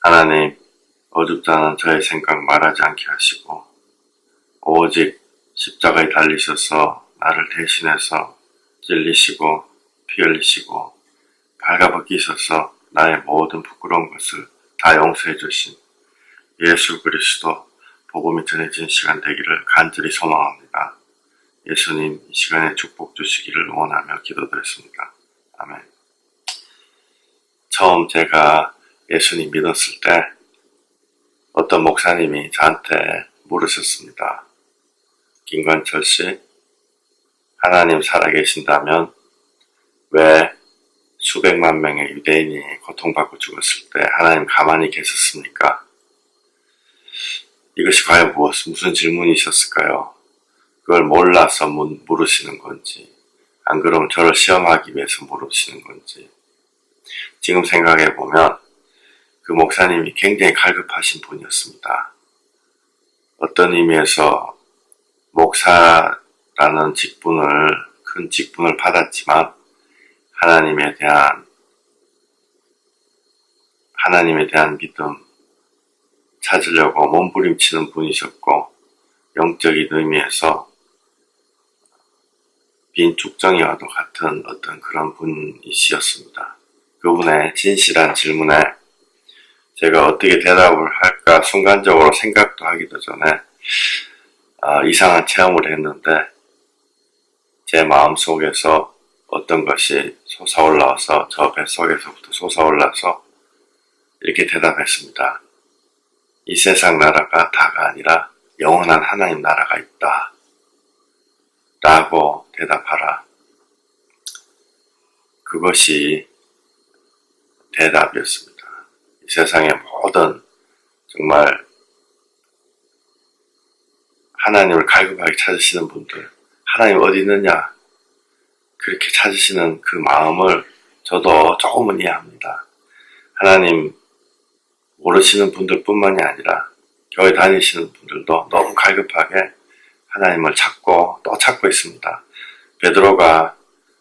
하나님, 어줍다는 저의 생각 말하지 않게 하시고 오직 십자가에 달리셔서 나를 대신해서 찔리시고 피 흘리시고 발가벗기셔서 나의 모든 부끄러운 것을 다 용서해 주신 예수 그리스도 복음이 전해진 시간 되기를 간절히 소망합니다. 예수님, 이 시간에 축복 주시기를 원하며 기도드렸습니다. 아멘. 처음 제가 예수님 믿었을 때 어떤 목사님이 저한테 물으셨습니다. 김관철 씨, 하나님 살아계신다면 왜 수백만 명의 유대인이 고통받고 죽었을 때 하나님 가만히 계셨습니까? 이것이 과연 무슨 질문이셨을까요? 그걸 몰라서 물으시는 건지, 안 그러면 저를 시험하기 위해서 물으시는 건지. 지금 생각해보면 그 목사님이 굉장히 갈급하신 분이었습니다. 어떤 의미에서 목사라는 큰 직분을 받았지만 하나님에 대한 믿음 찾으려고 몸부림치는 분이셨고, 영적인 의미에서 빈 죽정이와도 같은 어떤 그런 분이시였습니다. 그분의 진실한 질문에 제가 어떻게 대답을 할까 순간적으로 생각도 하기도 전에 이상한 체험을 했는데 제 마음속에서 어떤 것이 솟아올라와서 저 뱃속에서부터 솟아올라서 이렇게 대답했습니다. 이 세상 나라가 다가 아니라 영원한 하나님 나라가 있다 라고 대답하라. 그것이 대답이었습니다. 이 세상의 모든 정말 하나님을 갈급하게 찾으시는 분들, 하나님 어디 있느냐 그렇게 찾으시는 그 마음을 저도 조금은 이해합니다. 하나님 모르시는 분들 뿐만이 아니라 교회 다니시는 분들도 너무 갈급하게 하나님을 찾고 또 찾고 있습니다. 베드로가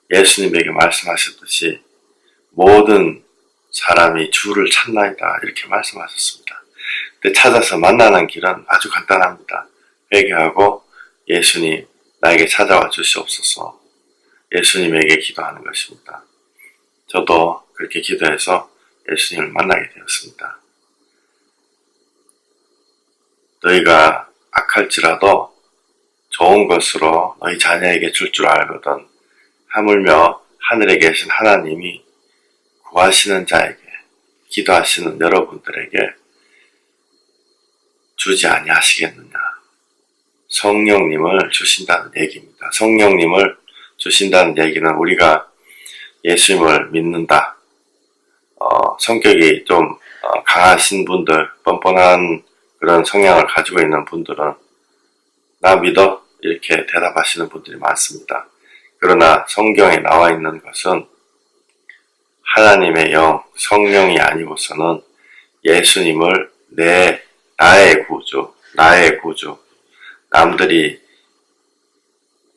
예수님에게 말씀하셨듯이 모든 사람이 주를 찾나이다 이렇게 말씀하셨습니다. 근데 찾아서 만나는 길은 아주 간단합니다. 회개하고 예수님 나에게 찾아와 주시옵소서, 예수님에게 기도하는 것입니다. 저도 그렇게 기도해서 예수님을 만나게 되었습니다. 너희가 악할지라도 좋은 것으로 너희 자녀에게 줄 알거든 하물며 하늘에 계신 하나님이 구하시는 자에게, 기도하시는 여러분들에게 주지 아니하시겠느냐. 성령님을 주신다는 얘기입니다. 성령님을 주신다는 얘기는 우리가 예수님을 믿는다, 성격이 좀 강하신 분들, 뻔뻔한 그런 성향을 가지고 있는 분들은 나 믿어? 이렇게 대답하시는 분들이 많습니다. 그러나 성경에 나와 있는 것은 하나님의 영, 성령이 아니고서는 예수님을 나의 구주, 남들이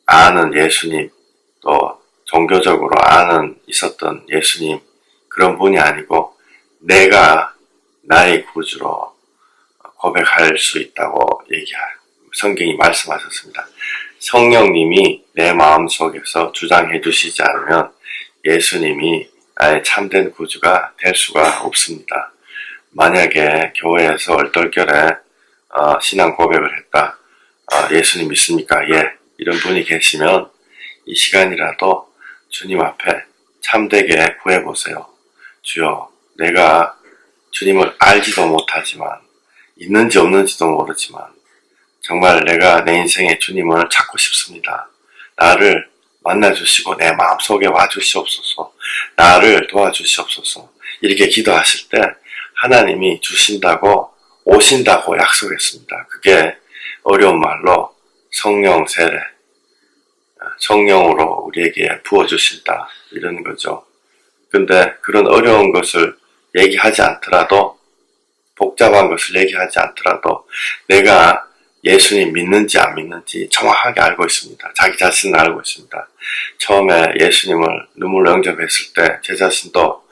아는 예수님, 또 종교적으로 있었던 예수님, 그런 분이 아니고 내가 나의 구주로 고백할 수 있다고 성경이 말씀하셨습니다. 성령님이 내 마음속에서 주장해 주시지 않으면 예수님이 나의 참된 구주가 될 수가 없습니다. 만약에 교회에서 얼떨결에 신앙 고백을 했다. 예수님 믿습니까? 예. 이런 분이 계시면 이 시간이라도 주님 앞에 참되게 구해보세요. 주여, 내가 주님을 알지도 못하지만, 있는지 없는지도 모르지만 정말 내가 내 인생에 주님을 찾고 싶습니다. 나를 만나주시고 내 마음속에 와주시옵소서, 나를 도와주시옵소서. 이렇게 기도하실 때 하나님이 주신다고, 오신다고 약속했습니다. 그게 어려운 말로 성령 세례, 성령으로 우리에게 부어주신다 이런 거죠. 근데 그런 어려운 것을 얘기하지 않더라도, 복잡한 것을 얘기하지 않더라도 내가 예수님 믿는지 안 믿는지 정확하게 알고 있습니다. 자기 자신을 알고 있습니다. 처음에 예수님을 눈물로 영접했을 때 제 자신도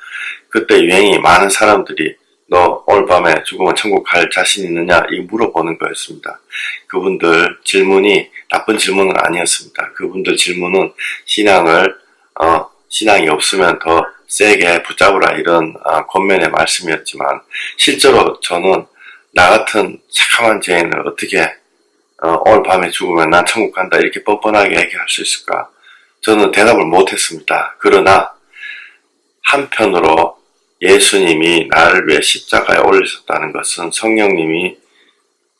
그때 유행이 많은 사람들이 너 오늘 밤에 죽으면 천국 갈 자신 있느냐? 이 물어보는 거였습니다. 그분들 질문이 나쁜 질문은 아니었습니다. 그분들 질문은 신앙이 없으면 더 세게 붙잡으라 이런 권면의 말씀이었지만 실제로 저는 나 같은 착함한 죄인을 어떻게 오늘 밤에 죽으면 난 천국 간다 이렇게 뻔뻔하게 얘기할 수 있을까? 저는 대답을 못했습니다. 그러나 한편으로 예수님이 나를 위해 십자가에 올리셨다는 것은 성령님이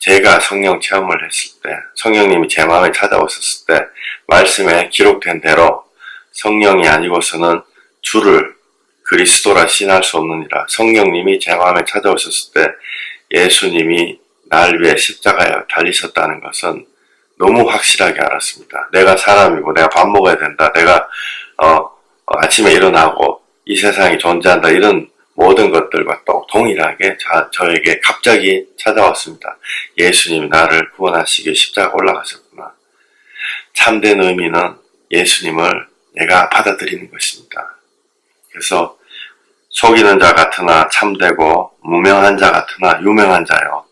제가 성령 체험을 했을 때 성령님이 제 마음에 찾아오셨을 때 말씀에 기록된 대로 성령이 아니고서는 주를 그리스도라 신할 수 없느니라. 성령님이 제 마음에 찾아오셨을 때 예수님이 나를 위해 십자가에 달리셨다는 것은 너무 확실하게 알았습니다. 내가 사람이고 내가 밥 먹어야 된다. 내가 아침에 일어나고 이 세상이 존재한다. 이런 모든 것들과 또 동일하게 저에게 갑자기 찾아왔습니다. 예수님이 나를 구원하시기 위해 십자가 올라가셨구나. 참된 의미는 예수님을 내가 받아들이는 것입니다. 그래서 속이는 자 같으나 참되고 무명한 자 같으나 유명한 자요.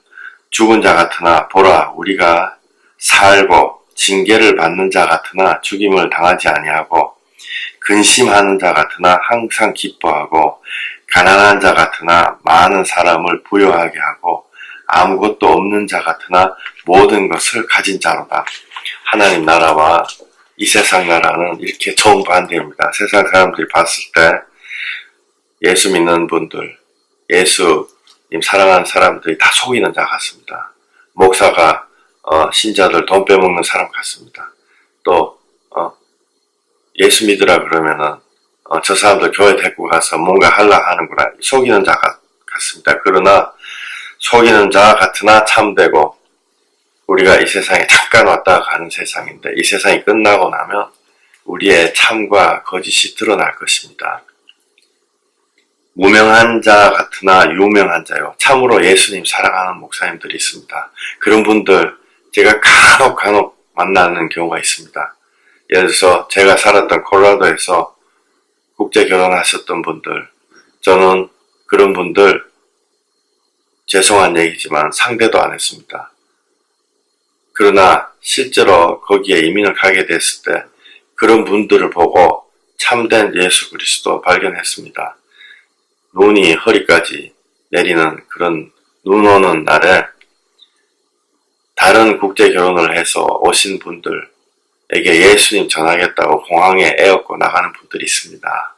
죽은 자 같으나 보라 우리가 살고 징계를 받는 자 같으나 죽임을 당하지 아니하고 근심하는 자 같으나 항상 기뻐하고 가난한 자 같으나 많은 사람을 부유하게 하고 아무것도 없는 자 같으나 모든 것을 가진 자로다. 하나님 나라와 이 세상 나라는 이렇게 정반대입니다. 세상 사람들이 봤을 때 예수 믿는 분들, 예수님 사랑하는 사람들이 다 속이는 자 같습니다. 목사가 신자들 돈 빼먹는 사람 같습니다. 또 예수 믿으라 그러면은 저 사람들 교회 데리고 가서 뭔가 하려 하는구나 속이는 자 같습니다. 그러나 속이는 자 같으나 참되고 우리가 이 세상에 잠깐 왔다가 가는 세상인데 이 세상이 끝나고 나면 우리의 참과 거짓이 드러날 것입니다. 무명한 자 같으나 유명한 자요. 참으로 예수님 사랑하는 목사님들이 있습니다. 그런 분들 제가 간혹 만나는 경우가 있습니다. 예를 들어서 제가 살았던 콜로라도에서 국제 결혼하셨던 분들, 저는 그런 분들 죄송한 얘기지만 상대도 안 했습니다. 그러나 실제로 거기에 이민을 가게 됐을 때 그런 분들을 보고 참된 예수 그리스도 발견했습니다. 눈이 허리까지 내리는 그런 눈 오는 날에 다른 국제 결혼을 해서 오신 분들에게 예수님 전하겠다고 공항에 애업고 나가는 분들이 있습니다.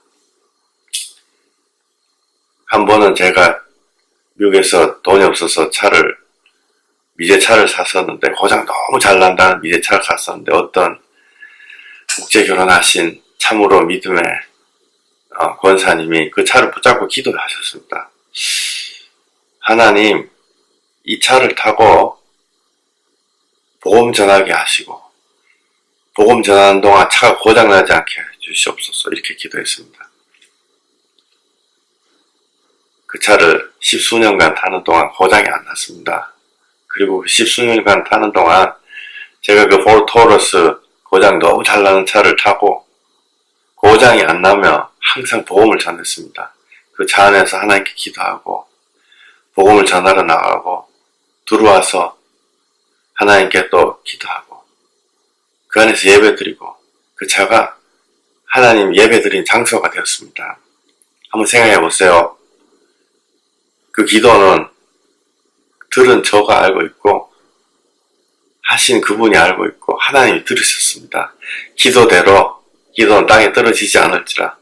한 번은 제가 미국에서 돈이 없어서 미제차를 샀었는데 고장 너무 잘 난다는 미제차를 샀었는데 어떤 국제 결혼하신 참으로 믿음의 권사님이 그 차를 붙잡고 기도를 하셨습니다. 하나님, 이 차를 타고 복음 전하게 하시고 복음 전하는 동안 차가 고장나지 않게 해주시옵소서 이렇게 기도했습니다. 그 차를 십수년간 타는 동안 고장이 안 났습니다. 그리고 십수년간 타는 동안 제가 그 폴 토러스 고장 너무 잘 나는 차를 타고 고장이 안 나면 항상 복음을 전했습니다. 그 차 안에서 하나님께 기도하고 복음을 전하러 나가고 들어와서 하나님께 또 기도하고 그 안에서 예배드리고 그 차가 하나님 예배드린 장소가 되었습니다. 한번 생각해 보세요. 그 기도는 들은 저가 알고 있고 하신 그분이 알고 있고 하나님이 들으셨습니다. 기도는 땅에 떨어지지 않을지라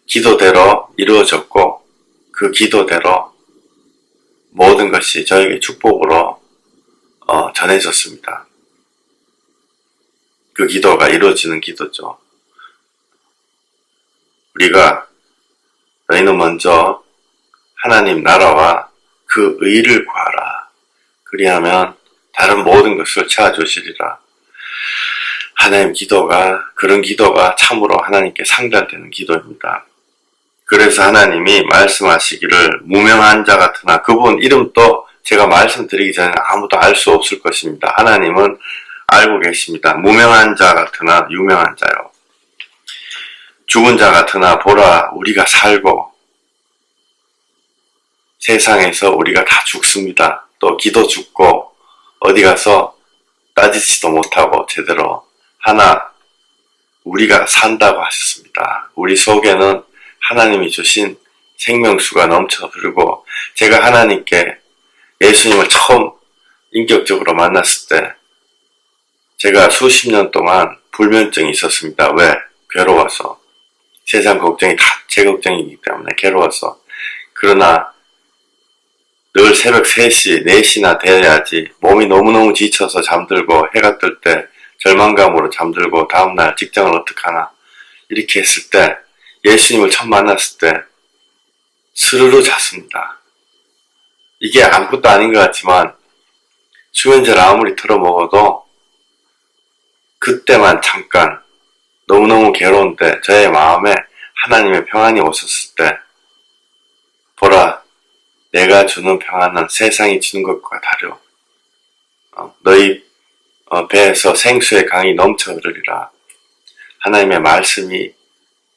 기도대로 이루어졌고 그 기도대로 모든 것이 저에게 축복으로 전해졌습니다. 그 기도가 이루어지는 기도죠. 우리가 너희는 먼저 하나님 나라와 그 의를 구하라. 그리하면 다른 모든 것을 채워주시리라. 하나님 그런 기도가 참으로 하나님께 상달되는 기도입니다. 그래서 하나님이 말씀하시기를 무명한 자 같으나 그분 이름도 제가 말씀드리기 전에 아무도 알 수 없을 것입니다. 하나님은 알고 계십니다. 무명한 자 같으나 유명한 자요. 죽은 자 같으나 보라 우리가 살고 세상에서 우리가 다 죽습니다. 또 기도 죽고 어디 가서 따지지도 못하고 제대로 하나 우리가 산다고 하셨습니다. 우리 속에는 하나님이 주신 생명수가 넘쳐 흐르고 제가 하나님께 예수님을 처음 인격적으로 만났을 때 제가 수십 년 동안 불면증이 있었습니다. 왜? 괴로워서. 세상 걱정이 다 제 걱정이기 때문에 괴로워서. 그러나 늘 새벽 3시, 4시나 돼야지 몸이 너무너무 지쳐서 잠들고 해가 뜰 때 절망감으로 잠들고 다음날 직장을 어떡하나 이렇게 했을 때 예수님을 처음 만났을 때 스르르 잤습니다. 이게 아무것도 아닌 것 같지만 수면제를 아무리 틀어먹어도 그때만 잠깐 너무너무 괴로운데 저의 마음에 하나님의 평안이 오셨을 때 보라 내가 주는 평안은 세상이 주는 것과 다르오. 너희 배에서 생수의 강이 넘쳐 흐르리라. 하나님의 말씀이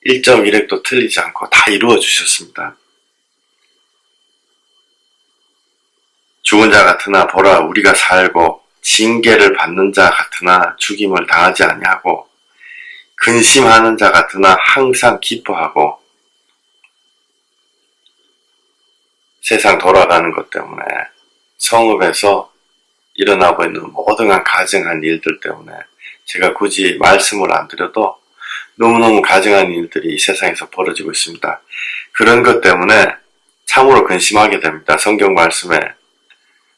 1.1획도 틀리지 않고 다 이루어 주셨습니다. 죽은 자 같으나 보라 우리가 살고 징계를 받는 자 같으나 죽임을 당하지 아니하고 근심하는 자 같으나 항상 기뻐하고 세상 돌아가는 것 때문에 성읍에서 일어나고 있는 모든 가증한 일들 때문에 제가 굳이 말씀을 안 드려도 너무너무 가증한 일들이 이 세상에서 벌어지고 있습니다. 그런 것 때문에 참으로 근심하게 됩니다. 성경 말씀에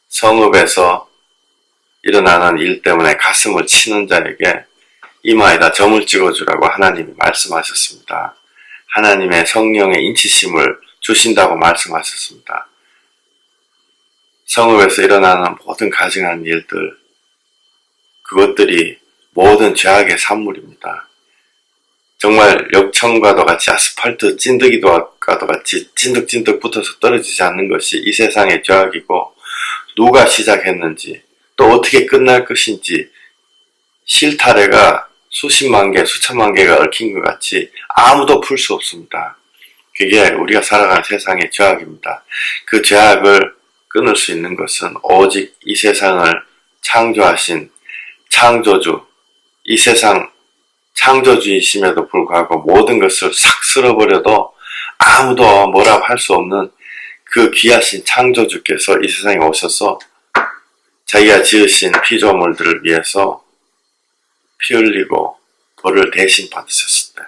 성읍에서 일어나는 일 때문에 가슴을 치는 자에게 이마에다 점을 찍어주라고 하나님이 말씀하셨습니다. 하나님의 성령의 인치심을 주신다고 말씀하셨습니다. 성읍에서 일어나는 모든 가증한 일들, 그것들이 모든 죄악의 산물입니다. 정말 역청과도 같이 아스팔트 찐득이과도 같이 찐득찐득 붙어서 떨어지지 않는 것이 이 세상의 죄악이고 누가 시작했는지 또 어떻게 끝날 것인지 실타래가 수십만 개, 수천만 개가 얽힌 것 같이 아무도 풀 수 없습니다. 그게 우리가 살아가는 세상의 죄악입니다. 그 죄악을 끊을 수 있는 것은 오직 이 세상을 창조하신 창조주, 이 세상 창조주이심에도 불구하고 모든 것을 싹 쓸어버려도 아무도 뭐라고 할 수 없는 그 귀하신 창조주께서 이 세상에 오셔서 자기가 지으신 피조물들을 위해서 피 흘리고 벌을 대신 받으셨을 때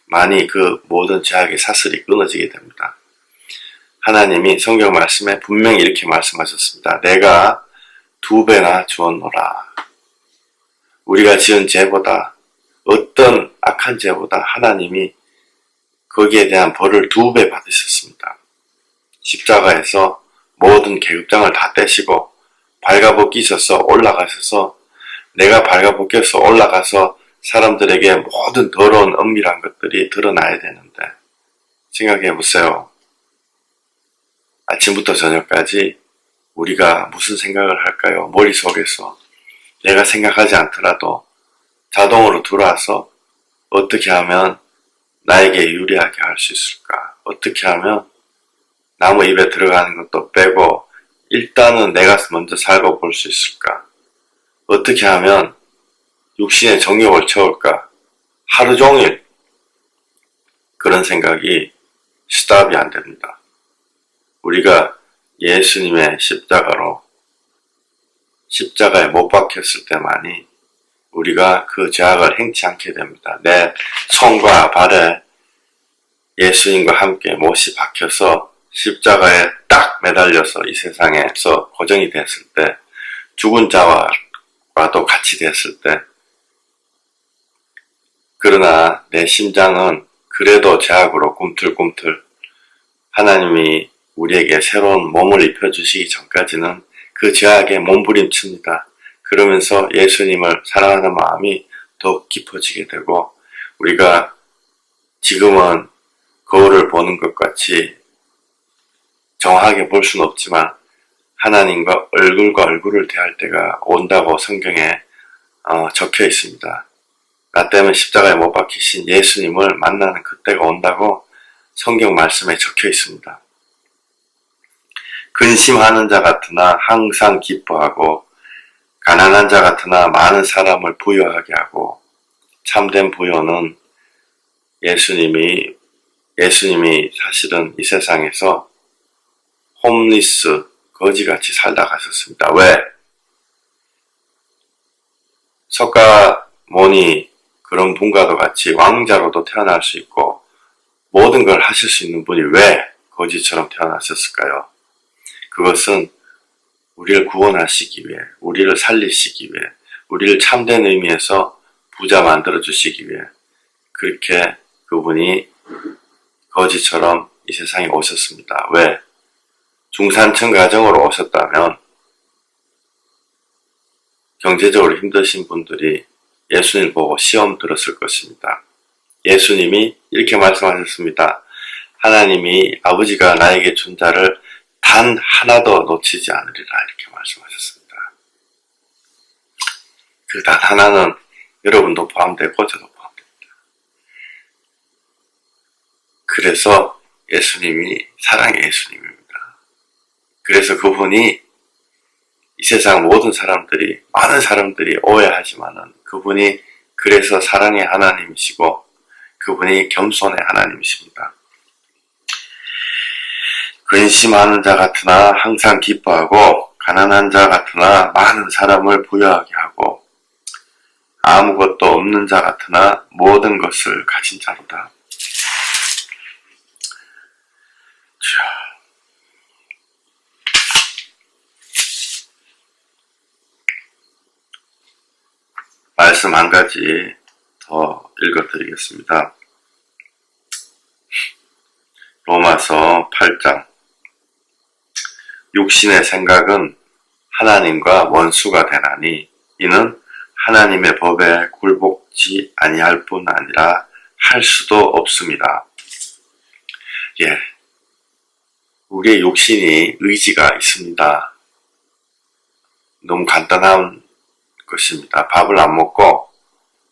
많이 그 모든 죄악의 사슬이 끊어지게 됩니다. 하나님이 성경 말씀에 분명히 이렇게 말씀하셨습니다. 내가 2배나 주었노라. 우리가 지은 죄보다 어떤 악한 죄보다 하나님이 거기에 대한 벌을 2배 받으셨습니다. 십자가에서 모든 계급장을 다 떼시고 발가벗기셔서 올라가셔서 내가 발가벗겨서 올라가서 사람들에게 모든 더러운 은밀한 것들이 드러나야 되는데 생각해 보세요. 아침부터 저녁까지 우리가 무슨 생각을 할까요? 머릿속에서 내가 생각하지 않더라도 자동으로 들어와서 어떻게 하면 나에게 유리하게 할 수 있을까? 어떻게 하면 나무 입에 들어가는 것도 빼고 일단은 내가 먼저 살고 볼 수 있을까? 어떻게 하면 육신의 정욕을 채울까? 하루 종일 그런 생각이 스탑이 안 됩니다. 우리가 예수님의 십자가에 못 박혔을 때만이 우리가 그 죄악을 행치 않게 됩니다. 내 손과 발에 예수님과 함께 못이 박혀서 십자가에 딱 매달려서 이 세상에서 고정이 됐을 때 죽은 자와도 같이 됐을 때 그러나 내 심장은 그래도 죄악으로 꿈틀꿈틀 하나님이 우리에게 새로운 몸을 입혀주시기 전까지는 그 죄악에 몸부림칩니다. 그러면서 예수님을 사랑하는 마음이 더욱 깊어지게 되고 우리가 지금은 거울을 보는 것 같이 정확하게 볼 수는 없지만 하나님과 얼굴과 얼굴을 대할 때가 온다고 성경에 적혀 있습니다. 나 때문에 십자가에 못 박히신 예수님을 만나는 그때가 온다고 성경 말씀에 적혀 있습니다. 근심하는 자 같으나 항상 기뻐하고 가난한 자 같으나 많은 사람을 부유하게 하고 참된 부유는 예수님이 사실은 이 세상에서 홈리스, 거지같이 살다 가셨습니다. 왜? 석가모니 그런 분과도 같이 왕자로도 태어날 수 있고 모든 걸 하실 수 있는 분이 왜 거지처럼 태어나셨을까요? 그것은 우리를 구원하시기 위해, 우리를 살리시기 위해, 우리를 참된 의미에서 부자 만들어주시기 위해 그렇게 그분이 거지처럼 이 세상에 오셨습니다. 왜? 중산층 가정으로 오셨다면 경제적으로 힘드신 분들이 예수님을 보고 시험 들었을 것입니다. 예수님이 이렇게 말씀하셨습니다. 하나님이 아버지가 나에게 준 자를 단 하나도 놓치지 않으리라 이렇게 말씀하셨습니다. 그 단 하나는 여러분도 포함되고 저도 포함됩니다. 그래서 예수님이 사랑의 예수님입니다. 그래서 그분이 이 세상 모든 사람들이, 많은 사람들이 오해하지만은 그분이 그래서 사랑의 하나님이시고 그분이 겸손의 하나님이십니다. 근심하는 자 같으나 항상 기뻐하고 가난한 자 같으나 많은 사람을 부유하게 하고 아무것도 없는 자 같으나 모든 것을 가진 자로다. 말씀 한 가지 더 읽어드리겠습니다. 로마서 8장. 육신의 생각은 하나님과 원수가 되나니 이는 하나님의 법에 굴복지 아니할 뿐 아니라 할 수도 없습니다. 예, 우리의 육신이 의지가 있습니다. 너무 간단한 것입니다. 밥을 안 먹고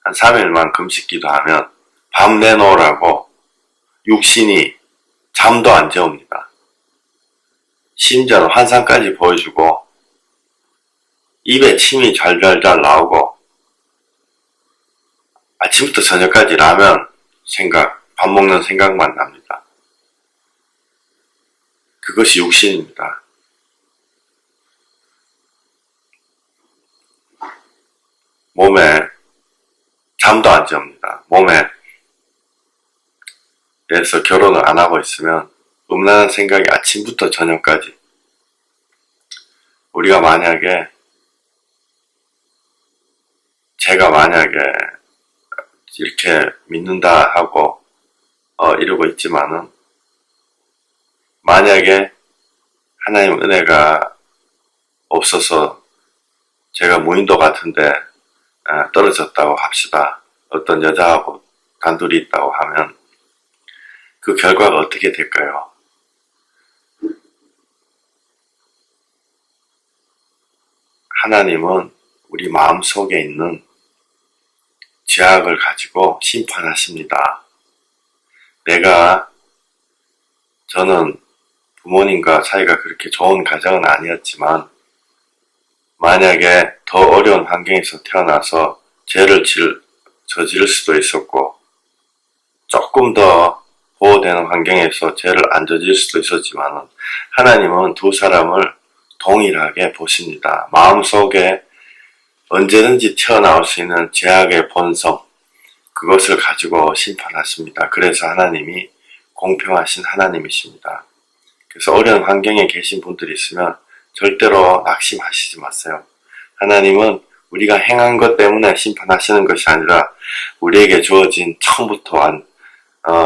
한 3일만 금식 기도하면 밥 내놓으라고 육신이 잠도 안 재웁니다. 심지어는 환상까지 보여주고 입에 침이 잘잘잘 나오고 아침부터 저녁까지 라면 생각, 밥 먹는 생각만 납니다. 그것이 육신입니다. 몸에 잠도 안 재웁니다. 몸에 그래서 결혼을 안 하고 있으면 음란한 생각이 아침부터 저녁까지. 우리가 만약에 제가 만약에 이렇게 믿는다 하고 이러고 있지만은 만약에 하나님 은혜가 없어서 제가 무인도 같은데 떨어졌다고 합시다. 어떤 여자하고 단둘이 있다고 하면 그 결과가 어떻게 될까요? 하나님은 우리 마음속에 있는 죄악을 가지고 심판하십니다. 저는 부모님과 사이가 그렇게 좋은 가정은 아니었지만 만약에 더 어려운 환경에서 태어나서 죄를 저지를 수도 있었고 조금 더 보호되는 환경에서 죄를 안 저질 수도 있었지만 하나님은 두 사람을 동일하게 보십니다. 마음속에 언제든지 튀어나올 수 있는 죄악의 본성, 그것을 가지고 심판하십니다. 그래서 하나님이 공평하신 하나님이십니다. 그래서 어려운 환경에 계신 분들이 있으면 절대로 낙심하시지 마세요. 하나님은 우리가 행한 것 때문에 심판하시는 것이 아니라 우리에게 주어진 처음부터 한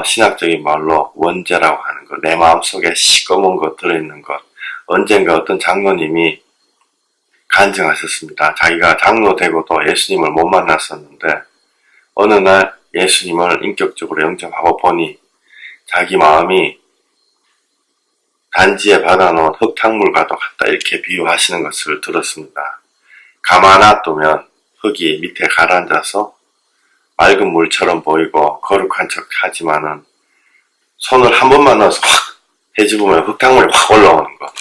신학적인 말로 원죄라고 하는 것, 내 마음속에 시꺼먼 것 들어있는 것. 언젠가 어떤 장로님이 간증하셨습니다. 자기가 장로 되고도 예수님을 못 만났었는데 어느 날 예수님을 인격적으로 영접하고 보니 자기 마음이 단지에 받아놓은 흙탕물과도 같다 이렇게 비유하시는 것을 들었습니다. 가만 놔두면 흙이 밑에 가라앉아서 맑은 물처럼 보이고 거룩한 척 하지만은 손을 한 번만 넣어서 확 해집으면 흙탕물이 확 올라오는 것.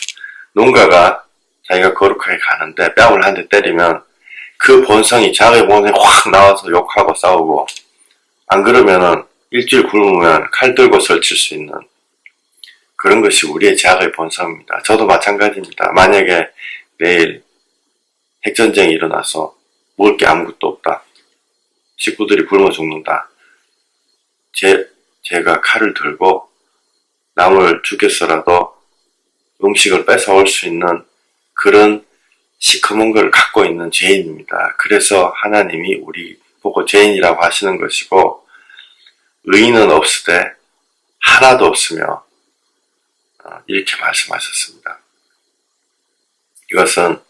농가가 자기가 거룩하게 가는데 뺨을 한 대 때리면 그 본성이 자기의 본성이 확 나와서 욕하고 싸우고, 안 그러면은 일주일 굶으면 칼 들고 설칠 수 있는 그런 것이 우리의 자아의 본성입니다. 저도 마찬가지입니다. 만약에 내일 핵전쟁이 일어나서 먹을 게 아무것도 없다. 식구들이 굶어 죽는다. 제가 칼을 들고 남을 죽였어라도 음식을 뺏어올 수 있는 그런 시커먼 걸 갖고 있는 죄인입니다. 그래서 하나님이 우리 보고 죄인이라고 하시는 것이고, 의인은 없으되 하나도 없으며 이렇게 말씀하셨습니다. 이것은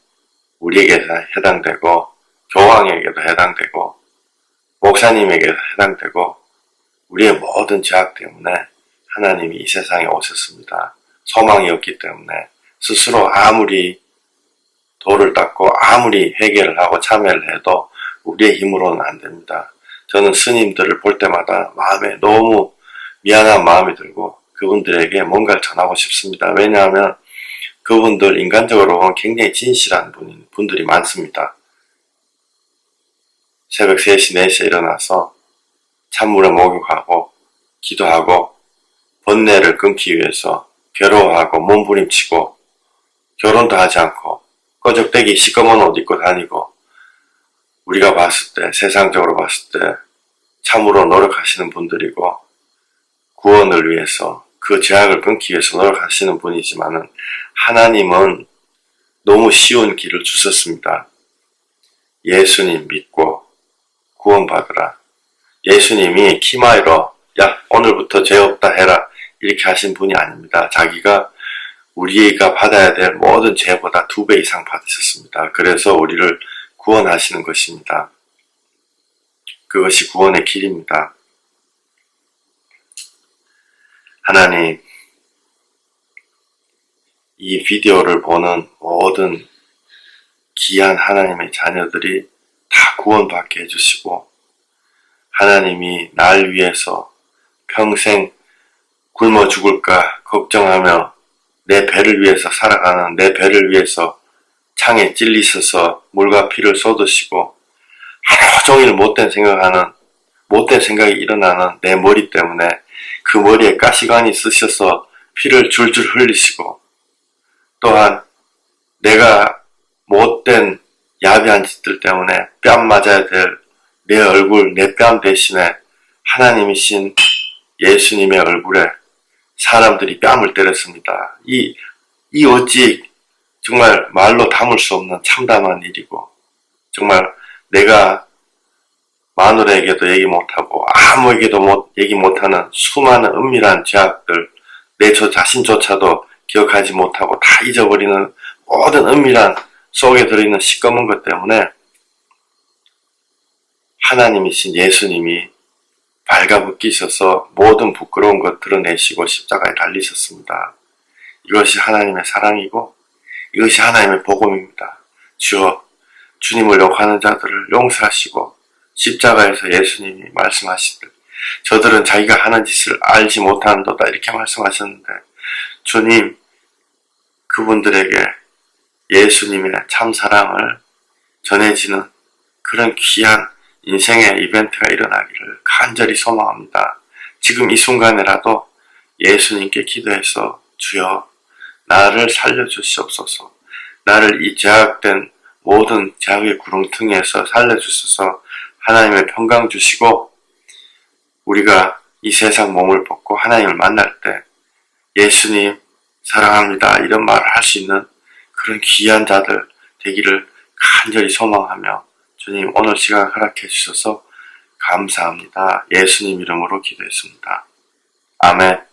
우리에게 해당되고 교황에게도 해당되고 목사님에게도 해당되고 우리의 모든 죄악 때문에 하나님이 이 세상에 오셨습니다. 소망이 없기 때문에 스스로 아무리 돌을 닦고 아무리 회개를 하고 참회를 해도 우리의 힘으로는 안 됩니다. 저는 스님들을 볼 때마다 마음에 너무 미안한 마음이 들고 그분들에게 뭔가를 전하고 싶습니다. 왜냐하면 그분들 인간적으로 보면 굉장히 진실한 분들이 많습니다. 새벽 3시, 4시에 일어나서 찬물에 목욕하고 기도하고 번뇌를 끊기 위해서 괴로워하고 몸부림치고 결혼도 하지 않고 꺼적대기 시꺼먼 옷 입고 다니고, 우리가 봤을 때, 세상적으로 봤을 때 참으로 노력하시는 분들이고 구원을 위해서 그 죄악을 끊기 위해서 노력하시는 분이지만은 하나님은 너무 쉬운 길을 주셨습니다. 예수님 믿고 구원받으라. 예수님이 키마이로 야 오늘부터 죄 없다 해라 이렇게 하신 분이 아닙니다. 자기가 우리가 받아야 될 모든 죄보다 2배 이상 받으셨습니다. 그래서 우리를 구원하시는 것입니다. 그것이 구원의 길입니다. 하나님, 이 비디오를 보는 모든 귀한 하나님의 자녀들이 다 구원받게 해주시고, 하나님이 날 위해서 평생 굶어 죽을까 걱정하며 내 배를 위해서 살아가는 내 배를 위해서 창에 찔리셔서 물과 피를 쏟으시고 하루 종일 못된 생각이 일어나는 내 머리 때문에 그 머리에 가시관이 쓰셔서 피를 줄줄 흘리시고, 또한 내가 못된 야비한 짓들 때문에 뺨 맞아야 될 내 얼굴, 내 뺨 대신에 하나님이신 예수님의 얼굴에 사람들이 뺨을 때렸습니다. 이 어찌 정말 말로 담을 수 없는 참담한 일이고, 정말 내가 마누라에게도 얘기 못하고 아무에게도 얘기 못하는 수많은 은밀한 죄악들, 내 저 자신조차도 기억하지 못하고 다 잊어버리는 모든 은밀한 속에 들어있는 시꺼먼 것 때문에 하나님이신 예수님이 발가벗기셔서 모든 부끄러운 것 드러내시고 십자가에 달리셨습니다. 이것이 하나님의 사랑이고 이것이 하나님의 복음입니다. 주여, 주님을 욕하는 자들을 용서하시고 십자가에서 예수님이 말씀하시듯 저들은 자기가 하는 짓을 알지 못하는도다 이렇게 말씀하셨는데, 주님 그분들에게 예수님의 참사랑을 전해지는 그런 귀한 인생의 이벤트가 일어나기를 간절히 소망합니다. 지금 이 순간에라도 예수님께 기도해서 주여 나를 살려주시옵소서, 나를 이 제약된 모든 죄악의 구렁텅이에서 살려주셔서 하나님의 평강 주시고, 우리가 이 세상 몸을 벗고 하나님을 만날 때 예수님 사랑합니다 이런 말을 할 수 있는 그런 귀한 자들 되기를 간절히 소망하며, 주님 오늘 시간 허락해 주셔서 감사합니다. 예수님 이름으로 기도했습니다. 아멘.